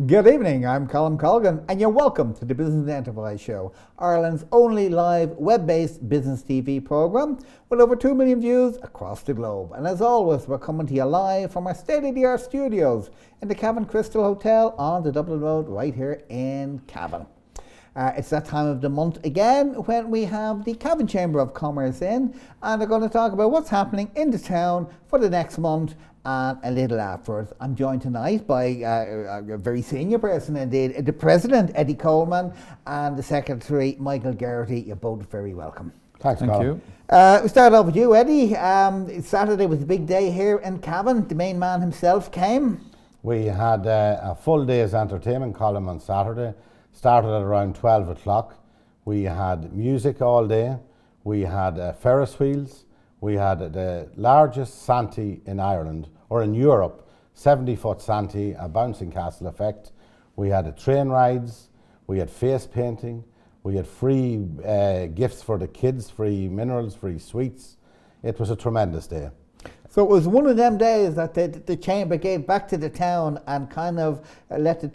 Good evening, I'm Colm, and you're welcome to the Business and Enterprise Show, Ireland's only live web-based business TV programme with over 2 million views across the globe. And as always, we're coming to you live from our state-of-the-art studios in the Cavan Crystal Hotel on the Dublin Road right here in Cavan. It's that time of the month again when we have the Cavan Chamber of Commerce in, and they're going to talk about what's happening in the town for the next month and a little afterwards. I'm joined tonight by a very senior person indeed, the President, Eddie Coleman, and the Secretary, Michael Geraghty. You're both very welcome. Thank you. We start off with you, Eddie. Saturday was a big day here in Cavan. The main man himself came. We had a full day's entertainment column on Saturday. Started at around 12 o'clock. We had music all day. We had Ferris wheels. We had the largest Santee in Ireland, or in Europe, 70-foot Santee, a bouncing castle effect. We had train rides. We had face painting. We had free gifts for the kids, free minerals, free sweets. It was a tremendous day. So it was one of them days that the Chamber gave back to the town and kind of let the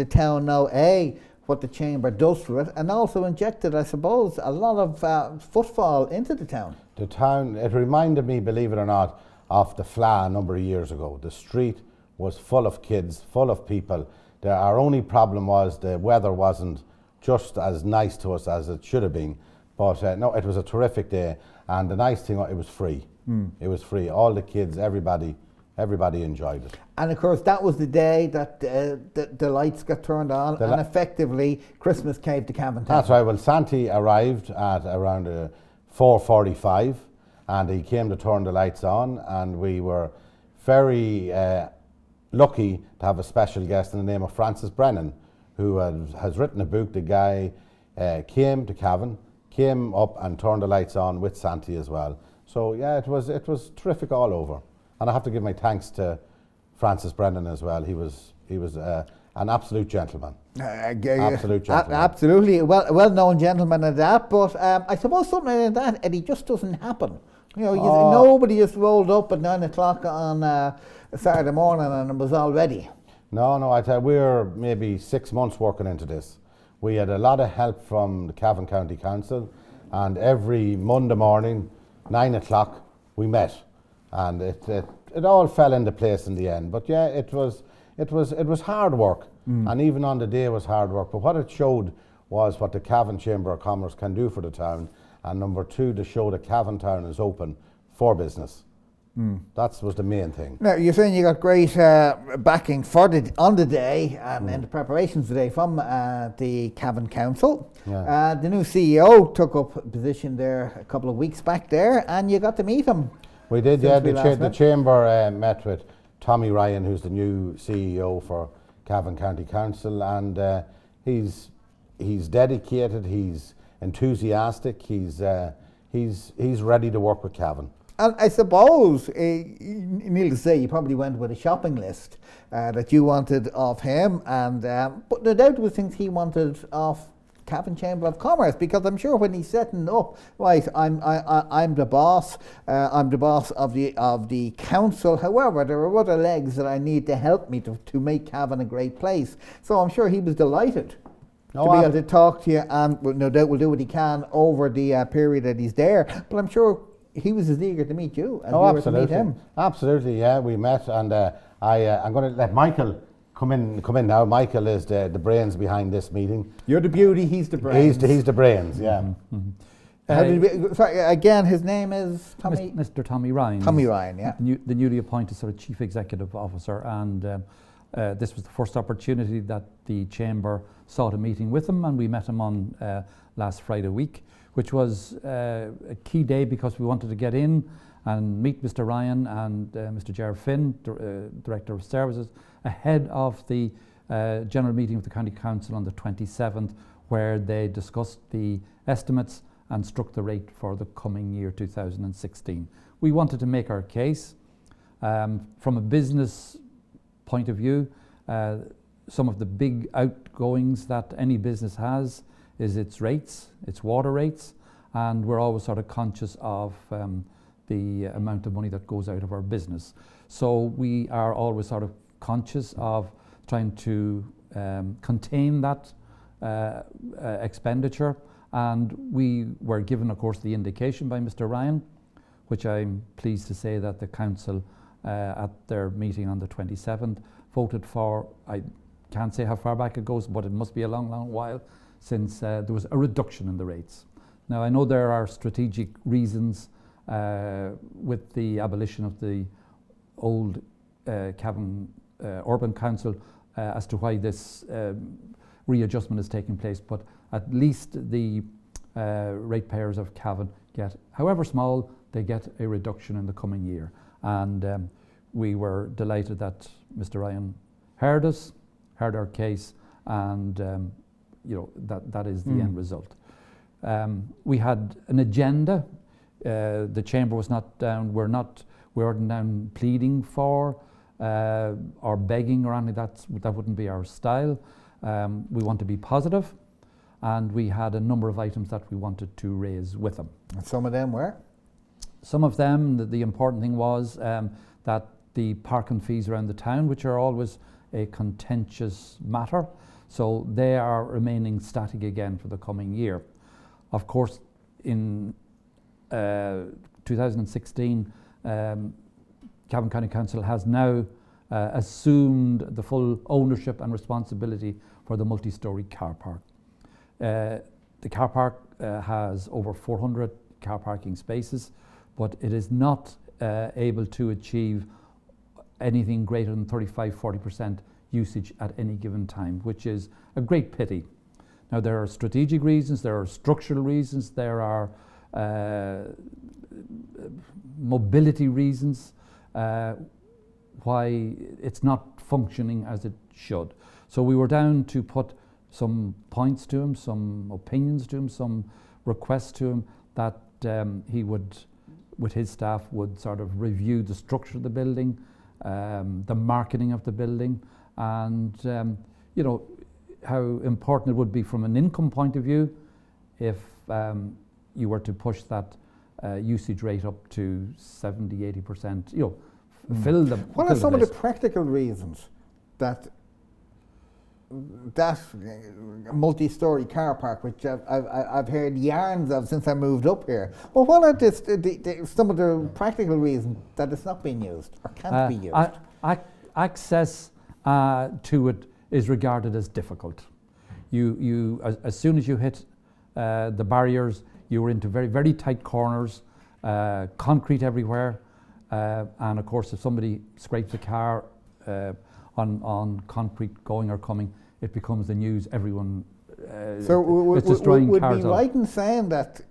town know, what the Chamber does for it, and also injected, I suppose, a lot of footfall into the town. The town, it reminded me, believe it or not, of the Fleadh a number of years ago. The street was full of kids, full of people. Our only problem was the weather wasn't just as nice to us as it should have been. But no, it was a terrific day, and the nice thing, it was free. It was free. All the kids, everybody enjoyed it. And of course, that was the day that the lights got turned on, and effectively Christmas came to Cavan town. That's right. Well, Santee arrived at around 4:45, and he came to turn the lights on, and we were very lucky to have a special guest in the name of Francis Brennan, who has written a book. The guy came to Cavan, came up and turned the lights on with Santee as well. So yeah, it was terrific all over. And I have to give my thanks to Francis Brennan as well. He was an absolute gentleman. Absolute gentleman. Absolutely, well-known gentleman at that. But I suppose something like that, Eddie, just doesn't happen. You know, nobody just rolled up at 9 o'clock on a Saturday morning and it was all ready. No, I tell you, we're maybe 6 months working into this. We had a lot of help from the Cavan County Council, and every Monday morning, 9 o'clock, we met. And it all fell into place in the end. But yeah, it was hard work, and even on the day it was hard work. But what it showed was what the Cavan Chamber of Commerce can do for the town, and number two, to show that Cavan town is open for business. That was the main thing. Now, you're saying you got great backing on the day and in the preparations today from the Cavan Council. Yeah. The new CEO took up a position there a couple of weeks back there, and you got to meet him. We did, yeah. The Chamber met with Tommy Ryan, who's the new CEO for Cavan County Council, and he's dedicated, he's enthusiastic, he's ready to work with Cavan. And I suppose, needless to say, you probably went with a shopping list that you wanted of him, and but no doubt there was things he wanted of Cavan Chamber of Commerce, because I'm sure when he's setting up, right, I'm the boss. I'm the boss of the council. However, there are other legs that I need to help me to make Cavan a great place. So I'm sure he was delighted to be able to talk to you, and no doubt will do what he can over the period that he's there. But I'm sure he was as eager to meet you as you were to meet him. Absolutely, yeah. We met, and I'm going to let Michael come in now. Michael is the brains behind this meeting. You're the beauty, he's the brains. He's the brains, yeah. How did sorry, again, his name is Tommy? Mr. Tommy Ryan. Tommy Ryan, yeah. The newly appointed sort of Chief Executive Officer, and this was the first opportunity that the Chamber sought a meeting with him, and we met him on last Friday week, which was a key day because we wanted to get in and meet Mr. Ryan and Mr. Ger Finn, Director of Services, ahead of the general meeting of the County Council on the 27th, where they discussed the estimates and struck the rate for the coming year 2016. We wanted to make our case. From a business point of view, some of the big outgoings that any business has is its rates, its water rates, and we're always sort of conscious of the amount of money that goes out of our business. So we are always sort of conscious of trying to contain that expenditure, and we were given, of course, the indication by Mr. Ryan, which I'm pleased to say that the council at their meeting on the 27th voted for. I can't say how far back it goes, but it must be a long, long while since there was a reduction in the rates. Now, I know there are strategic reasons with the abolition of the old Cavan Urban Council as to why this readjustment is taking place, but at least the ratepayers of Cavan get, however small, they get a reduction in the coming year. And we were delighted that Mr. Ryan heard us, heard our case, and that is the end result. We had an agenda. The chamber was not down. We weren't down pleading for or begging or anything. That wouldn't be our style. We want to be positive, and we had a number of items that we wanted to raise with them. And some of them were? Some of them, the important thing was that the parking fees around the town, which are always a contentious matter, so they are remaining static again for the coming year. Of course, in 2016, Cavan County Council has now assumed the full ownership and responsibility for the multi-storey car park. The car park has over 400 car parking spaces, but it is not able to achieve anything greater than 35-40% usage at any given time, which is a great pity. Now, there are strategic reasons, there are structural reasons, there are mobility reasons why it's not functioning as it should. So we were down to put some points to him, some opinions to him, some requests to him that he would, with his staff, would sort of review the structure of the building, the marketing of the building, and how important it would be from an income point of view if you were to push that usage rate up to 70-80%, fill them. What are some of the practical reasons that multi-storey car park, which I've heard yarns of since I moved up here, well, what are some of the practical reasons that it's not being used or can't be used? Access to it is regarded as difficult. As soon as you hit the barriers, you were into very, very tight corners, concrete everywhere, and of course, if somebody scrapes a car on concrete going or coming, it becomes the news. Everyone is destroying cars. Would be right in saying that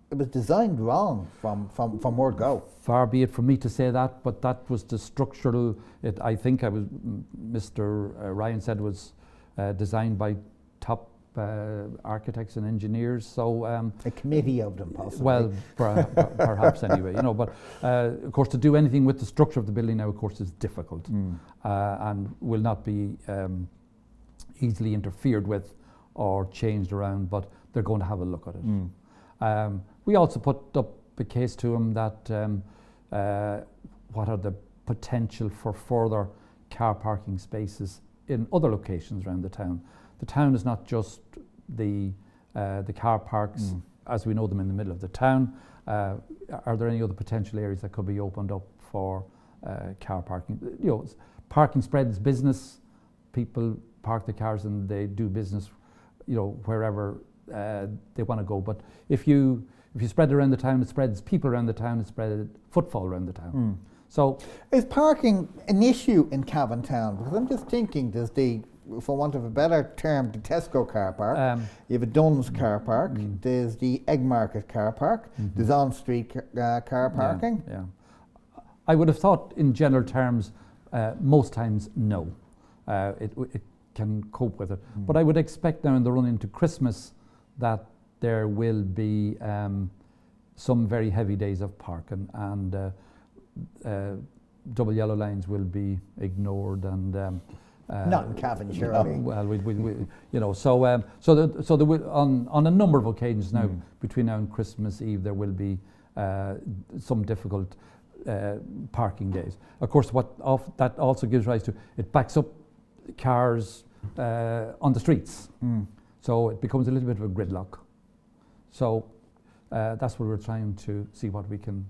it was designed wrong from word go. Far be it from me to say that, but that was the structural. I think Mr. Ryan said was designed by top architects and engineers. So a committee of them, possibly. Well, perhaps anyway. But of course, to do anything with the structure of the building now, of course, is difficult and will not be easily interfered with or changed around. But they're going to have a look at it. We also put up a case to him that what are the potential for further car parking spaces in other locations around the town. The town is not just the car parks as we know them in the middle of the town. Are there any other potential areas that could be opened up for car parking? Parking spreads business. People park the cars and they do business, wherever they want to go. But if you spread it around the town, it spreads people around the town, it spreads footfall around the town. So, is parking an issue in Cavan town? Because I'm just thinking, there's for want of a better term, the Tesco car park, you have a Dunn's car park, there's the Egg Market car park, there's on-street car parking. Yeah. I would have thought in general terms, most times no. It can cope with it. But I would expect now in the run into Christmas that there will be some very heavy days of parking, and double yellow lines will be ignored, and not in Cavan, surely. Well, so there will, on a number of occasions now, between now and Christmas Eve, there will be some difficult parking days. Of course, that also gives rise to, it backs up cars on the streets. So it becomes a little bit of a gridlock. So that's what we're trying to see what we can.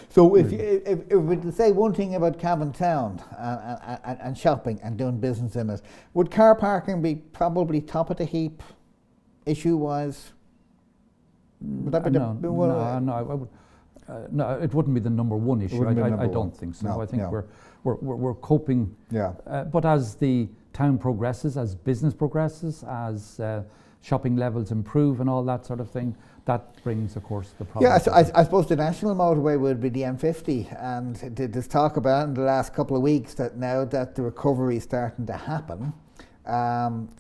So if we were to say one thing about Cavan Town and shopping and doing business in it, would car parking be probably top of the heap issue-wise? Would that be No, it wouldn't be the number one issue. I don't think so. No, I think no. we're coping. Yeah. But as the town progresses, as business progresses, as shopping levels improve and all that sort of thing, that brings, of course, the problem. Yeah, I suppose the national motorway would be the M50, and there's talk about in the last couple of weeks that now that the recovery is starting to happen,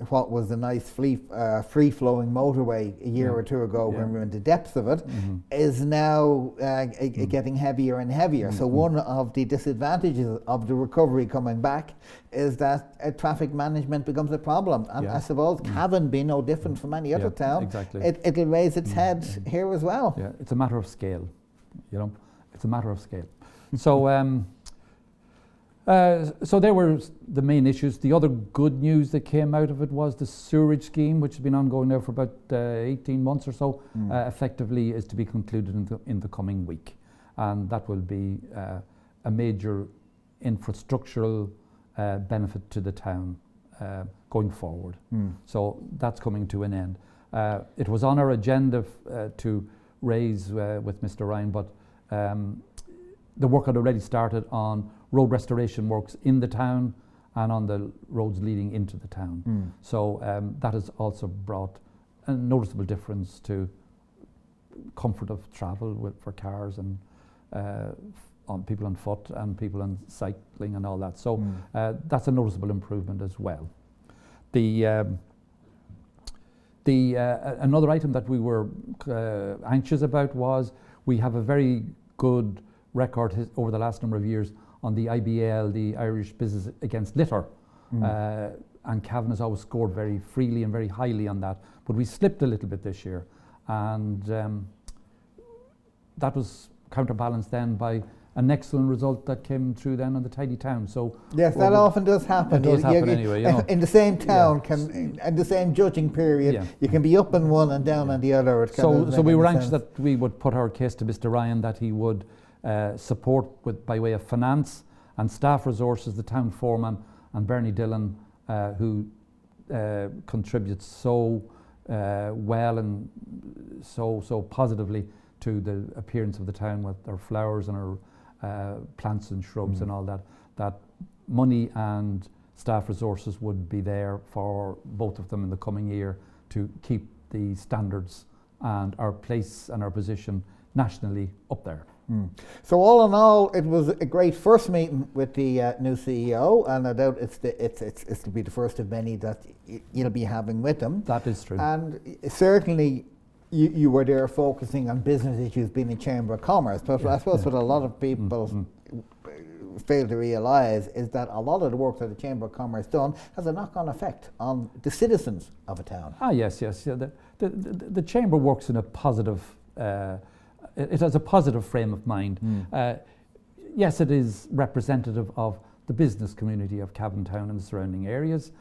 what was a nice free-flowing motorway a year or two ago when we were in the depths of it, is now getting heavier and heavier. So one of the disadvantages of the recovery coming back is that traffic management becomes a problem. And I suppose Cavan being no different from any other town, exactly. it'll raise its head here as well. Yeah, it's a matter of scale, it's a matter of scale. So so there were the main issues. The other good news that came out of it was the sewerage scheme, which has been ongoing now for about 18 months or so, effectively is to be concluded in the coming week. And that will be a major infrastructural benefit to the town going forward. So that's coming to an end. It was on our agenda to raise with Mr. Ryan, but the work had already started on road restoration works in the town and on the roads leading into the town. So that has also brought a noticeable difference to comfort of travel for cars and on people on foot and people on cycling and all that. So that's a noticeable improvement as well. Another item that we were anxious about was we have a very good record over the last number of years on the IBL, the Irish Business Against Litter. And Cavan has always scored very freely and very highly on that. But we slipped a little bit this year. And that was counterbalanced then by an excellent result that came through then on the Tidy Town. So yes, that often does happen. It does happen anyway. In the same town, in the same judging period, you can be up in one and down on the other. So we were anxious that we would put our case to Mr. Ryan that he would support by way of finance and staff resources the town foreman and Bernie Dillon, who contributes so well and so positively to the appearance of the town with our flowers and our plants and shrubs and all that money and staff resources would be there for both of them in the coming year to keep the standards and our place and our position nationally up there. So all in all, it was a great first meeting with the new CEO, and I doubt it's to be the first of many that you'll be having with him. That is true. And certainly you were there focusing on business issues being a Chamber of Commerce, but I suppose what a lot of people fail to realise is that a lot of the work that the Chamber of Commerce done has a knock-on effect on the citizens of a town. Yes. Yeah, the Chamber works in a positive it has a positive frame of mind. Yes, it is representative of the business community of Cavan Town and the surrounding areas.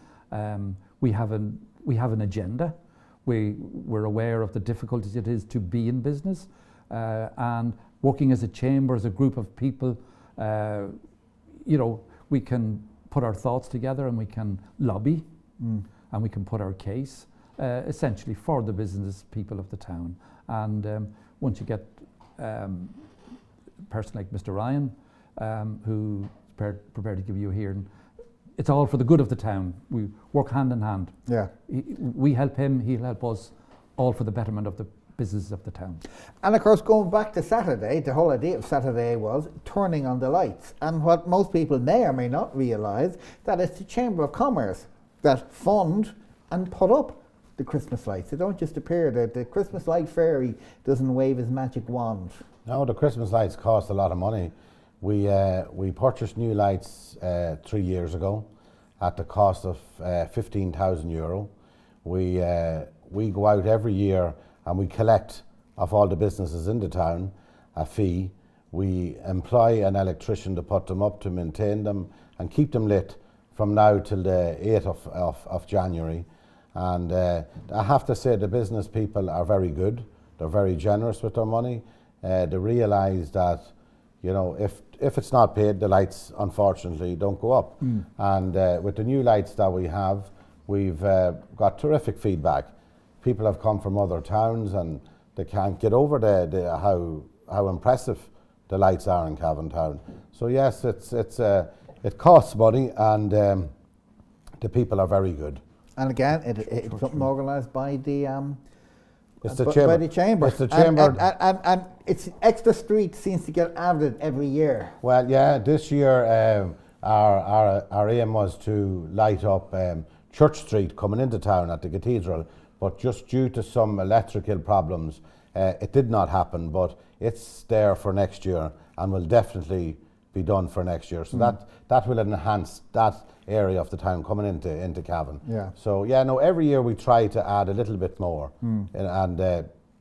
We have an agenda. We're aware of the difficulties it is to be in business, and working as a chamber, as a group of people, we can put our thoughts together and we can lobby, and we can put our case essentially for the business people of the town. And once you get a person like Mr. Ryan, who's prepared to give you a hearing, it's all for the good of the town. We work hand in hand. Yeah. We help him, he'll help us, all for the betterment of the business of the town. And of course, going back to Saturday, the whole idea of Saturday was turning on the lights. And what most people may or may not realise, that it's the Chamber of Commerce that fund and put up the Christmas lights. They don't just appear. The Christmas light fairy doesn't wave his magic wand. No, the Christmas lights cost a lot of money. We purchased new lights 3 years ago at the cost of €15,000. We go out every year and we collect of all the businesses in the town a fee. We employ an electrician to put them up, to maintain them and keep them lit from now till the 8th of January. And I have to say the business people are very good. They're very generous with their money. They realise that, you know, if it's not paid, the lights unfortunately don't go up. And with the new lights that we have, we've got terrific feedback. People have come from other towns and they can't get over how impressive the lights are in Cavan town. So yes, it costs money, and the people are very good. And again, it's something organised by the It's the chamber. By the chamber. It's the chamber. And it's extra street seems to get added every year. Well, yeah, this year our aim was to light up Church Street coming into town at the cathedral, but just due to some electrical problems, it did not happen. But it's there for next year and will definitely be done for next year. So that will enhance that area of the town coming into Cavan. Yeah. So yeah, no, every year we try to add a little bit more, and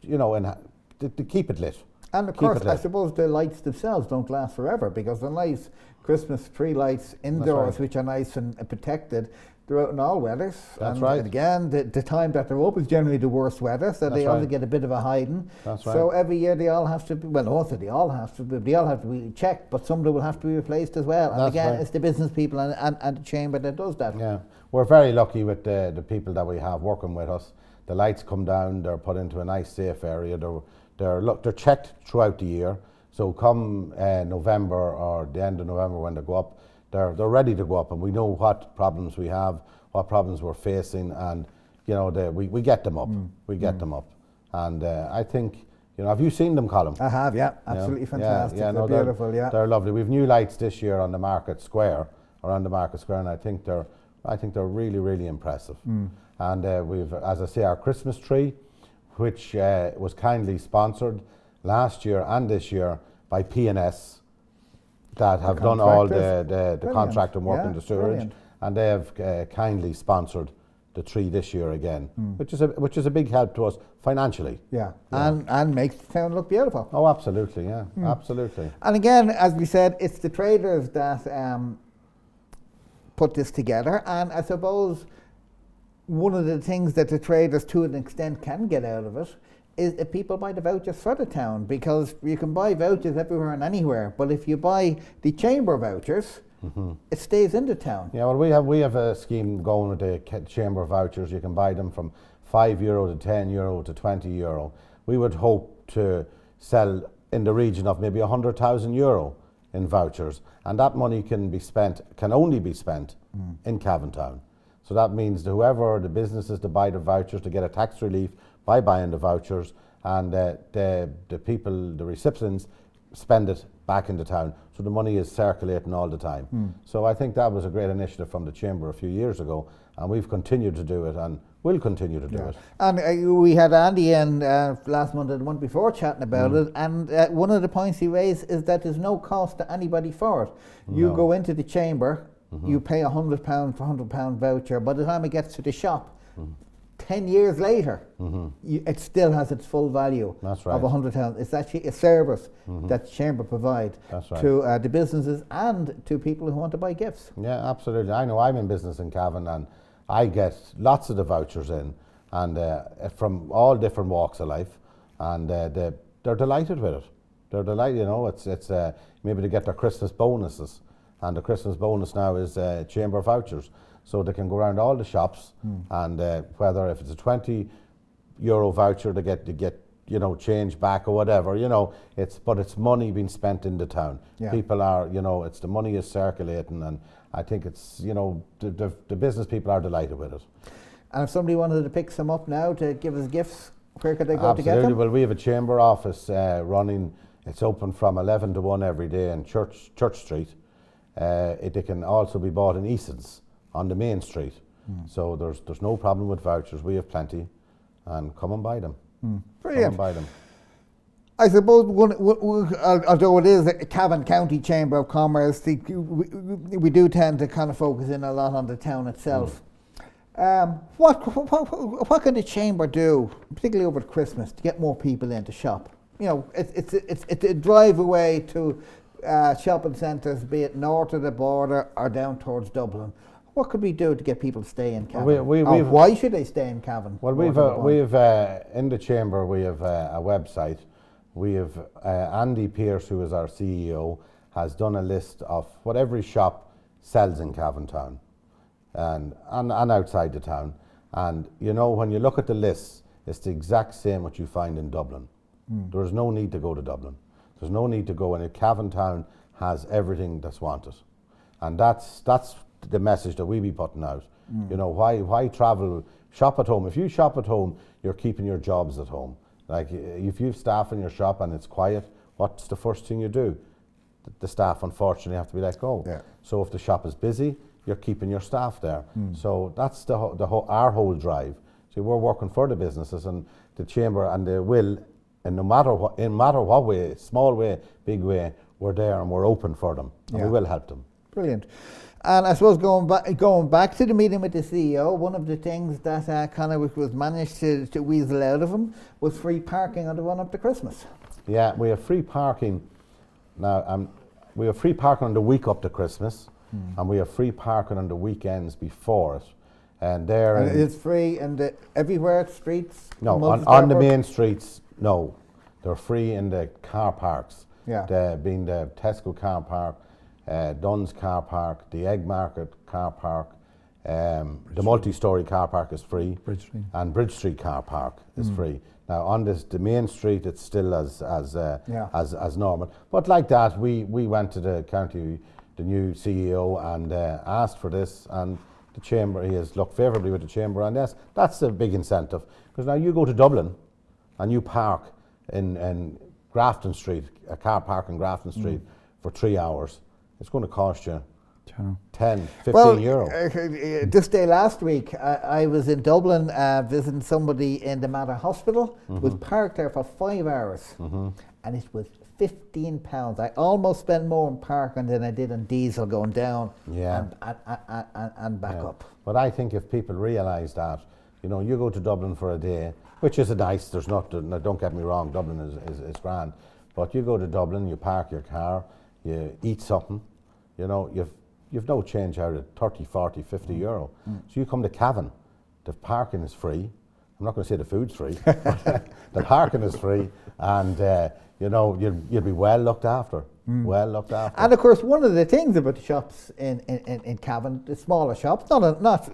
you know, to keep it lit. And of course, I suppose the lights themselves don't last forever, because the nice Christmas tree lights indoors, which are nice and protected, they're out in all weathers. That's right. And again, the time that they're up is generally the worst weather, so they also get a bit of a hiding. That's right. So every year they all have to be, well, also they all have to be checked, but some of them will have to be replaced as well. And That's again, right. it's the business people and the chamber that does that. Yeah, we're very lucky with the people that we have working with us. The lights come down, they're put into a nice safe area. They're checked throughout the year. So come November or the end of November when they go up, they're ready to go up, and we know what problems we have, what problems we're facing, and you know we get them up. We get them up, and I think, you know, have you seen them, Colm? I have, yeah, absolutely fantastic. Yeah, they're beautiful, yeah. They're lovely. We've new lights this year on the Market Square, around the Market Square, and I think they're really, really impressive. And we've, as I say, our Christmas tree, which was kindly sponsored last year and this year by P&S, that have done all the contract and work in the sewerage, and they have kindly sponsored the tree this year again, which is a big help to us financially. Yeah, and makes the town look beautiful. Oh, absolutely, yeah, absolutely. And again, as we said, it's the traders that put this together, and I suppose one of the things that the traders to an extent can get out of it is that people buy the vouchers for the town, because you can buy vouchers everywhere and anywhere, but if you buy the chamber vouchers, it stays in the town. Yeah, well, we have a scheme going with the chamber vouchers. You can buy them from €5 to €10 to €20. We would hope to sell in the region of maybe €100,000 in vouchers, and that money can only be spent in Cavan town. So that means that whoever the businesses to buy the vouchers to get a tax relief by buying the vouchers, and the people, the recipients, spend it back in the town. So the money is circulating all the time. So I think that was a great initiative from the Chamber a few years ago, and we've continued to do it and will continue to do it. And we had Andy in last month and the month before chatting about it, and one of the points he raised is that there's no cost to anybody for it. You go into the chamber, you pay £100 for £100 voucher. By the time it gets to the shop, 10 years later, it still has its full value of £100. It's actually a service that the chamber provide to the businesses and to people who want to buy gifts. Yeah, absolutely. I know I'm in business in Cavan, and I get lots of the vouchers in, and from all different walks of life, and they're delighted with it. They're delighted, you know. It's maybe to get their Christmas bonuses, and the Christmas bonus now is chamber vouchers. So they can go around all the shops, and whether if it's a €20 voucher, they get you know, change back or whatever, you know. But it's money being spent in the town. Yeah. People are, you know, it's the money is circulating, and I think it's, you know, the business people are delighted with it. And if somebody wanted to pick some up now to give us gifts, where could they go to get them? Absolutely. Well, we have a chamber office running. It's open from 11 to 1 every day in Church Street. They can also be bought in Eason's on the main street. So there's no problem with vouchers. We have plenty, and come and buy them. Brilliant. Come and buy them. I suppose, although it is a Cavan County Chamber of Commerce, we do tend to kind of focus in a lot on the town itself. What can the chamber do, particularly over Christmas, to get more people in to shop? You know, it's a drive away to shopping centres, be it north of the border or down towards Dublin. What could we do to get people to stay in Cavan? We've why should they stay in Cavan? Well, we've in the chamber we have a website. We have Andy Pearce, who is our CEO, has done a list of what every shop sells in Cavan town and outside the town. And you know, when you look at the lists, it's the exact same what you find in Dublin. There is no need to go to Dublin. There's no need to go, and Cavan town has everything that's wanted. And that's the message that we be putting out. You know, why travel? Shop at home. If you shop at home, you're keeping your jobs at home. Like if you have staff in your shop and it's quiet, what's the first thing you do? The staff unfortunately have to be let go. Yeah. So if the shop is busy, you're keeping your staff there. So that's our whole drive. See, we're working for the businesses and the chamber, and they will, and no matter what way, small way, big way, we're there and we're open for them, and we will help them. Brilliant. And I suppose going back to the meeting with the CEO, one of the things that kind of was managed to weasel out of him was free parking on the run up to Christmas. Yeah, we have free parking now. We have free parking on the week up to Christmas, and we have free parking on the weekends before it. And it's free and everywhere, streets? No, on the main streets, no. They're free in the car parks. Yeah. Being the Tesco car park, Dunn's car park, the Egg Market car park, the multi-storey car park is free. Bridge Street. And Bridge Street car park is free. Now on the main street, it's still as normal. But like that, we went to the county, the new CEO, and asked for this, and the chamber, he has looked favourably with the chamber, and yes, that's a big incentive. Because now you go to Dublin and you park in Grafton Street, a car park in Grafton Street for 3 hours. It's going to cost you 10, 15 euro. This day last week, I was in Dublin visiting somebody in the Mater Hospital, was parked there for 5 hours, and it was £15. I almost spent more on parking than I did on diesel going down and back up. But I think if people realise that, you know, you go to Dublin for a day, which is nice, there's not, don't get me wrong, Dublin is grand, but you go to Dublin, you park your car, you eat something, you know, you've no change out of 30, 40, 50 euro. So you come to Cavan, the parking is free. I'm not going to say the food's free, but the parking is free, and you know, you'll be well looked after. Well looked after. And of course, one of the things about the shops in Cavan, the smaller shops, not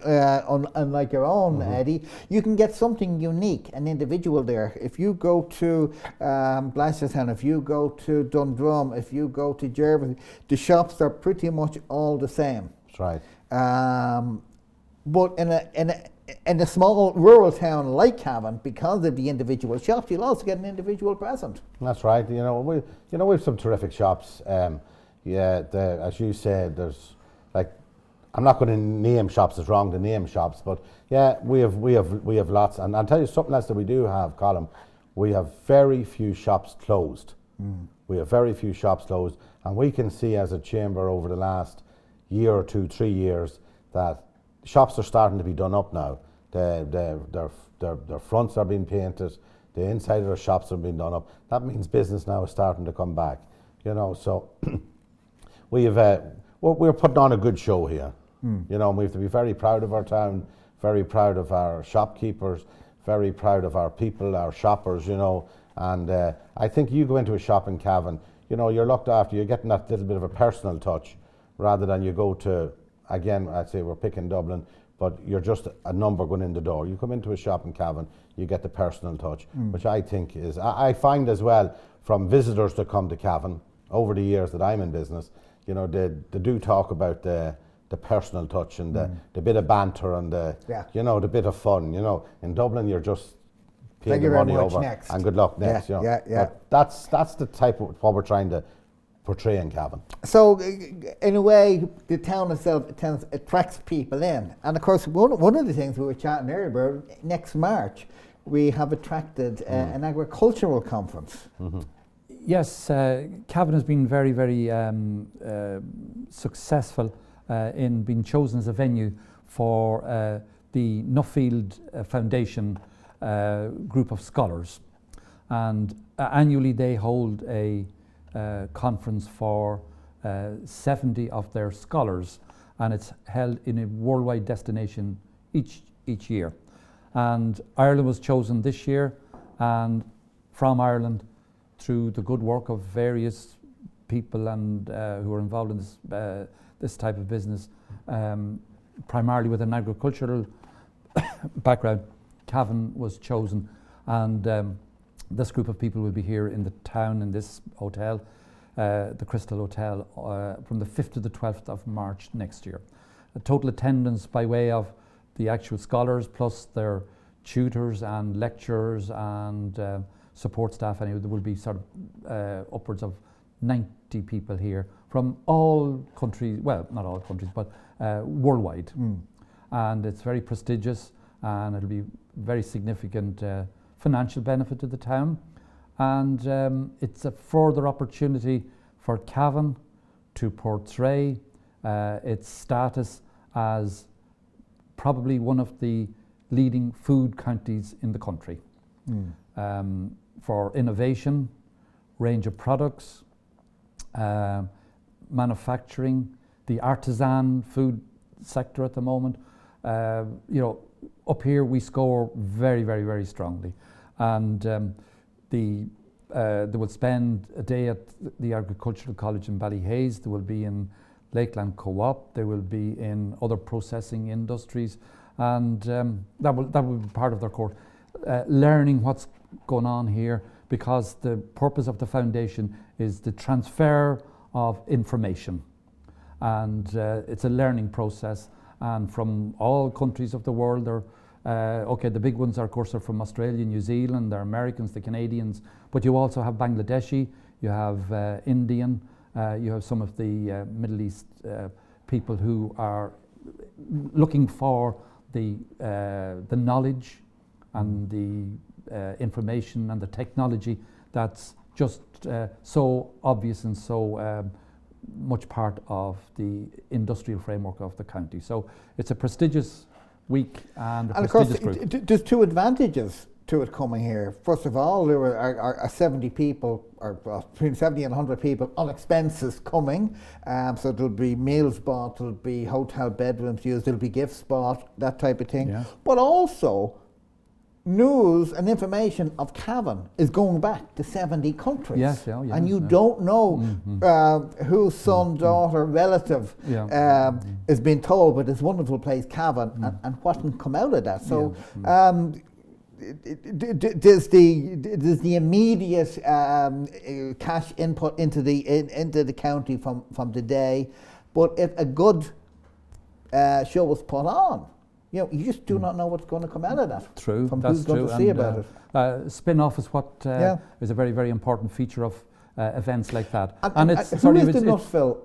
unlike your own, Eddie, you can get something unique and individual there. If you go to Blanchardstown, if you go to Dundrum, if you go to Geraghty, the shops are pretty much all the same. That's right. But in a small rural town like Cavan, because of the individual shops, you'll also get an individual present. That's right. You know, we have some terrific shops. As you said, there's like, I'm not going to name shops. It's wrong to name shops, but yeah, we have lots. And I'll tell you something else that we do have, Colm. We have very few shops closed. We have very few shops closed, and we can see as a chamber over the last year or 2, 3 years that shops are starting to be done up now. Their fronts are being painted. The inside of their shops are being done up. That means business now is starting to come back. You know, so we're putting on a good show here. You know, and we have to be very proud of our town, very proud of our shopkeepers, very proud of our people, our shoppers. You know, and I think you go into a shop in Cavan, you know, you're looked after. You're getting that little bit of a personal touch, rather than you go to. Again, I'd say we're picking Dublin, but you're just a number going in the door. You come into a shop in Cavan, you get the personal touch, which I think is, I find as well from visitors that come to Cavan over the years that I'm in business, you know, they do talk about the personal touch and the bit of banter and you know, the bit of fun. You know, in Dublin you're just paying the money over next. and good luck next. You know. But that's the type of what we're trying to portray in Cavan. So, in a way, the town itself attracts people in. And of course, one of the things we were chatting earlier about, next March, we have attracted an agricultural conference. Yes, Cavan has been very, very successful in being chosen as a venue for the Nuffield Foundation group of scholars. And annually they hold a conference for 70 of their scholars, and it's held in a worldwide destination each year. And Ireland was chosen this year, and from Ireland, through the good work of various people and who are involved in this type of business, primarily with an agricultural background, Cavan was chosen, and this group of people will be here in the town in this hotel, the Crystal Hotel, from the 5th to the 12th of March next year. A total attendance by way of the actual scholars plus their tutors and lecturers and support staff, anyway, there will be sort of upwards of 90 people here from all countries, well, not all countries, but worldwide. And it's very prestigious, and it'll be very significant financial benefit to the town. And it's a further opportunity for Cavan to portray its status as probably one of the leading food counties in the country for innovation, range of products, manufacturing, the artisan food sector at the moment. Up here we score very, very, very strongly. And they will spend a day at the Agricultural College in Ballyhaise. They will be in Lakeland Co-op. They will be in other processing industries, and that will be part of their course, learning what's going on here, because the purpose of the foundation is the transfer of information, and it's a learning process. And from all countries of the world, the big ones are, of course, are from Australia, New Zealand, they're Americans, the Canadians, but you also have Bangladeshi, you have Indian, you have some of the Middle East people who are looking for the knowledge and the information and the technology that's just so obvious and so much part of the industrial framework of the county. So it's a prestigious week and a prestigious group. And of course, there's two advantages to it coming here. First of all, there are 70 people, or between 70 and 100 people on expenses coming. So there'll be meals bought, there'll be hotel bedrooms used, there'll be gifts bought, that type of thing. Yeah. But also, news and information of Cavan is going back to 70 countries. Yes, and you don't know whose son, daughter, relative is being told about this wonderful place, Cavan, and what can come out of that. So there's the immediate cash input into the county from the day, but if a good show was put on, you just do not know what's going to come out of that. True, from that's who's going to see about it. Spin-off is what is a very, very important feature of events like that. And it's who is the Nutfill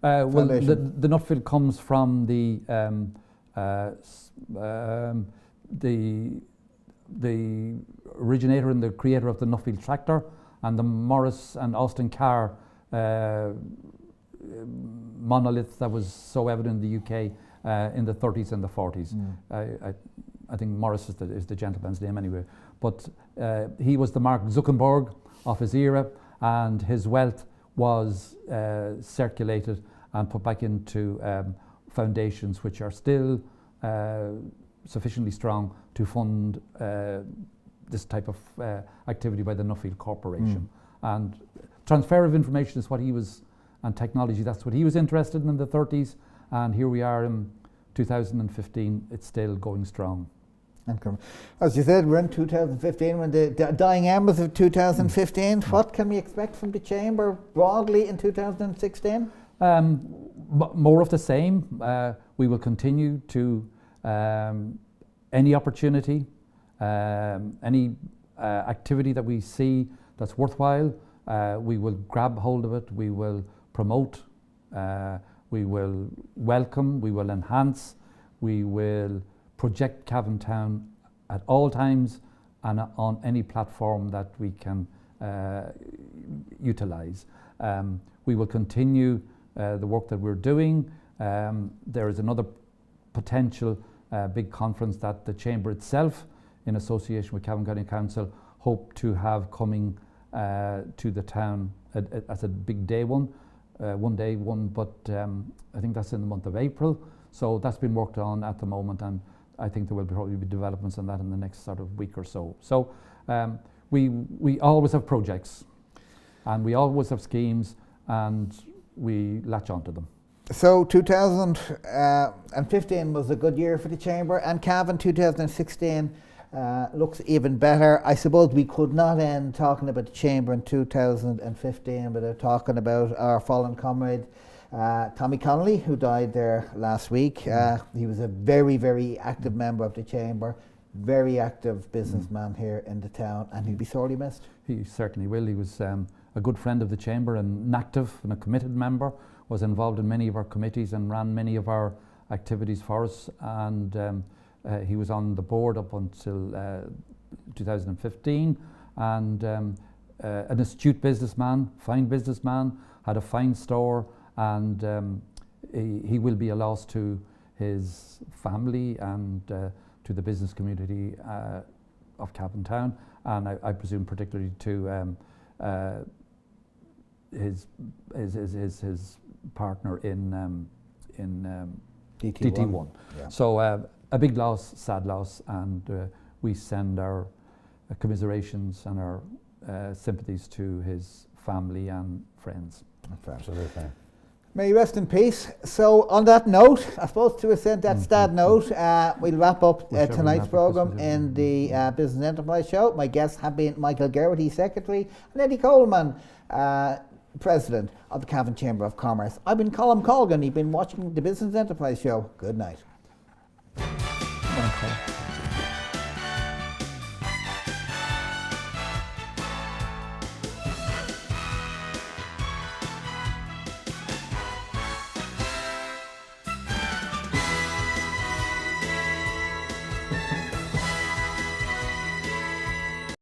Foundation? The Nutfill comes from the originator and the creator of the Nutfield tractor and the Morris and Austin Carr monolith that was so evident in the UK in the 30s and the 40s. I think Morris is the gentleman's name anyway. But he was the Mark Zuckerberg of his era, and his wealth was circulated and put back into foundations which are still sufficiently strong to fund this type of activity by the Nuffield Corporation. And transfer of information is what he was, and technology, that's what he was interested in the 30s. And here we are in 2015, it's still going strong. Okay. As you said, we're in 2015, when the dying embers of 2015. What can we expect from the Chamber broadly in 2016? More of the same. We will continue to, any opportunity, any activity that we see that's worthwhile, we will grab hold of it, we will promote, we will welcome, we will enhance, we will project Cavan Town at all times and on any platform that we can utilise. We will continue the work that we're doing. There is another potential big conference that the Chamber itself, in association with Cavan County Council, hope to have coming to the town as a big day one. one day one, but I think that's in the month of April. So that's been worked on at the moment, and I think there will probably be developments on that in the next sort of week or so. So we always have projects, and we always have schemes, and we latch onto them. So 2015 was a good year for the Chamber, and Cavan 2016 looks even better. I suppose we could not end talking about the Chamber in 2015 without talking about our fallen comrade Tommy Connolly, who died there last week. He was a very, very active member of the Chamber, very active businessman here in the town, and he'll be sorely missed. He certainly will. He was a good friend of the Chamber and an active and a committed member, was involved in many of our committees and ran many of our activities for us, and he was on the board up until 2015, and an astute businessman, fine businessman, had a fine store, and he will be a loss to his family and to the business community of Cavan Town, and I presume particularly to his partner in DT1. Yeah. So a big loss, sad loss, and we send our commiserations and our sympathies to his family and friends. Absolutely. May you rest in peace. So on that note, I suppose to send that sad note, we'll wrap up tonight's programme in the Business Enterprise Show. My guests have been Michael Geraghty, Secretary, and Eddie Coleman, President of the Cavan Chamber of Commerce. I've been Colm Colgan. You've been watching the Business Enterprise Show. Good night. Okay.